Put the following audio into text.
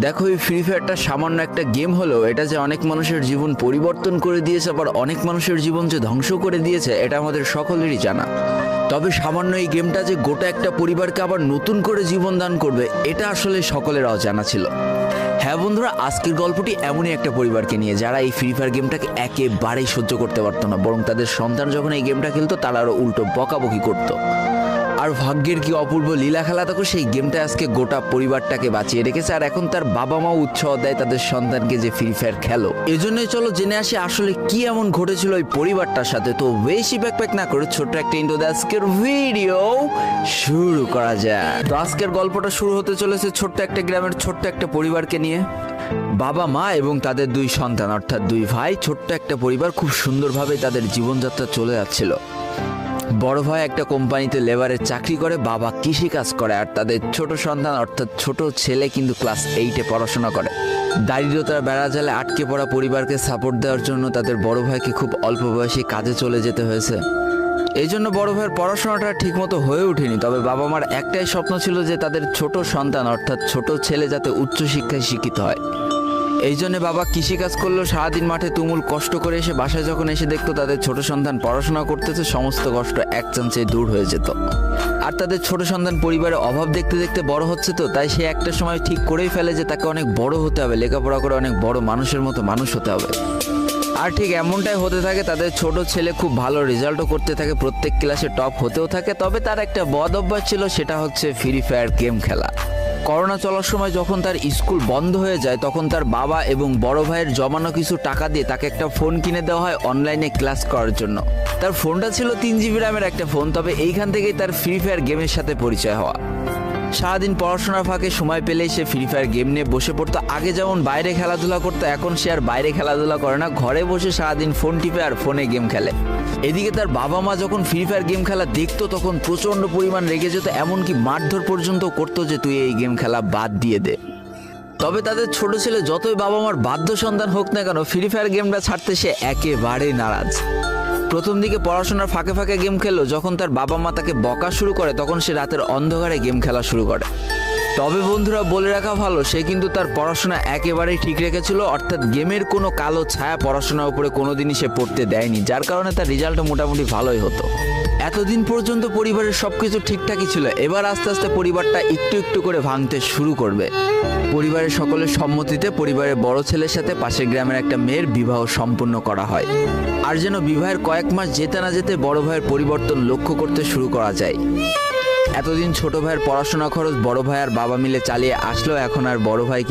দেখো, এই ফ্রি ফায়ারটা সামান্য একটা গেম হলেও এটা যে অনেক মানুষের জীবন পরিবর্তন করে দিয়েছে, আবার অনেক মানুষের জীবন যে ধ্বংস করে দিয়েছে, এটা আমাদের সকলেরই জানা। তবে সামান্য এই গেমটা যে গোটা একটা পরিবারকে আবার নতুন করে জীবন দান করবে, এটা আসলে সকলের অজানা ছিল। হ্যাঁ বন্ধুরা, আজকের গল্পটি এমনই একটা পরিবারকে নিয়ে যারা এই ফ্রি ফায়ার গেমটাকে একেবারেই সহ্য করতে পারতো না, বরং তাদের সন্তান যখন এই গেমটা খেলতো তারা আরও উল্টো বকাবকি করতো। আর ভাগ্যের কি অপূর্ব লীলা খেলা, তখন সেই গেমটা আজকে গোটা পরিবারটাকে বাঁচিয়ে রেখেছে। আর এখন তার বাবা মাও উৎসাহ দেয় তাদের সন্তানকে যে ফ্রি ফায়ার খেলো। এজন্যই চলো জেনে আসি আসলে কি এমন ঘটেছিল ওই পরিবারটার সাথে। তো বেশি ব্যাকপ্যাক না করে ছোট্ট একটা ইন্ট্রো দিয়ে আজকের ভিডিও শুরু করা যায়। তো আজকের গল্পটা শুরু হতে চলেছে ছোট্ট একটা গ্রামের ছোট্ট একটা পরিবারকে নিয়ে। বাবা মা এবং তাদের দুই সন্তান অর্থাৎ দুই ভাই, ছোট্ট একটা পরিবার, খুব সুন্দরভাবে তাদের জীবনযাত্রা চলে যাচ্ছিল। বড় ভাই একটা কোম্পানিতে লেবারের চাকরি করে, বাবা কৃষিকাজ করে, আর তাদের ছোট সন্তান অর্থাৎ ছোট ছেলে কিন্তু ক্লাস 8-এ পড়াশোনা করে। দারিদ্রতার বেড়াজালে আটকে পড়া পরিবারকে সাপোর্ট দেওয়ার জন্য তাদের বড় ভাইকে খুব অল্প বয়সে কাজে চলে যেতে হয়েছে। এই জন্য বড় ভাইয়ের পড়াশোনাটা ঠিকমতো হয়ে ওঠেনি। তবে বাবা মার একটাই স্বপ্ন ছিল যে তাদের ছোট সন্তান অর্থাৎ ছোট ছেলে যাতে উচ্চশিক্ষায় শিক্ষিত হয়। এই জন্য বাবা কৃষিকাজ করলেও সারাদিন মাঠে তুমুল কষ্ট করে এসে বাসায় যখন এসে দেখতো তাদের ছোট সন্তান পড়াশোনা করতেছে, সমস্ত কষ্ট এক চান্সে দূর হয়ে যেত। আর তাদের ছোট সন্তান পরিবারে অভাব দেখতে দেখতে বড় হচ্ছে, তো তাই সে একটা সময় ঠিক করেই ফেলে যে তাকে অনেক বড় হতে হবে, লেখাপড়া করে অনেক বড় মানুষের মতো মানুষ হতে হবে। আর ঠিক এমনটাই হতে থাকে। তাদের ছোট ছেলে খুব ভালো রেজাল্টও করতে থাকে, প্রত্যেক ক্লাসে টপ হতেও থাকে। তবে তার একটা বদ অভ্যাস ছিল, সেটা হচ্ছে ফ্রি ফায়ার গেম খেলা। করোনা চলার সময় যখন তার স্কুল বন্ধ হয়ে যায়, তখন তার বাবা এবং বড় ভাইয়ের জমানো কিছু টাকা দিয়ে তাকে একটা ফোন কিনে দেওয়া হয় অনলাইনে ক্লাস করার জন্য। তার ফোনটা ছিল 3 GB র্যামের একটা ফোন। তবে এইখান থেকেই তার ফ্রি ফায়ার গেমের সাথে পরিচয় হওয়া। সারাদিন পড়াশোনার ফাঁকে সময় পেলেই সে ফ্রি ফায়ার গেম নিয়ে বসে পড়তো। আগে যেমন বাইরে খেলাধুলা করতো, এখন সে আর বাইরে খেলাধুলা করে না, ঘরে বসে সারাদিন ফোন টিপে আর ফোনে গেম খেলে। এদিকে তার বাবা মা যখন ফ্রি ফায়ার গেম খেলা দেখতো তখন প্রচণ্ড পরিমাণ রেগে যেত, এমনকি মারধর পর্যন্ত করতো যে তুই এই গেম খেলা বাদ দিয়ে দে। তবে তাদের ছোট ছেলে যতই বাবা মার বাধ্য সন্তান হোক না কেন, ফ্রি ফায়ার গেমটা ছাড়তে সে একেবারেই নারাজ। প্রথম দিকে পড়াশোনার ফাঁকে ফাঁকে গেম খেললো, যখন তার বাবা মা তাকে বকা শুরু করে তখন সে রাতের অন্ধকারে গেম খেলা শুরু করে। তবে বন্ধুরা বলে রাখা ভালো, সে কিন্তু তার পড়াশোনা একেবারেই ঠিক রেখেছিল, অর্থাৎ গেমের কোনো কালো ছায়া পড়াশোনার উপরে কোনোদিনই সে পড়তে দেয়নি, যার কারণে তার রেজাল্টও মোটামুটি ভালোই হতো। এতদিন পর্যন্ত পরিবারের সবকিছু ঠিকঠাকই ছিল। এবার আস্তে আস্তে পরিবারটা একটু একটু করে ভাঙতে শুরু করবে। পরিবারের সকলের সম্মতিতে পরিবারের বড় ছেলের সাথে পাশের গ্রামের একটা মেয়ের বিবাহ সম্পন্ন করা হয়। আর যেন বিবাহের কয়েক মাস যেতে না যেতে বড় ভাইয়ের পরিবর্তন লক্ষ্য করতে শুরু করা যায়। এতদিন ছোট ভাইয়ের পড়াশোনা খরচ বড় ভাই আর বাবা মিলে চালিয়ে আসলেও এখন আর বড় ভাই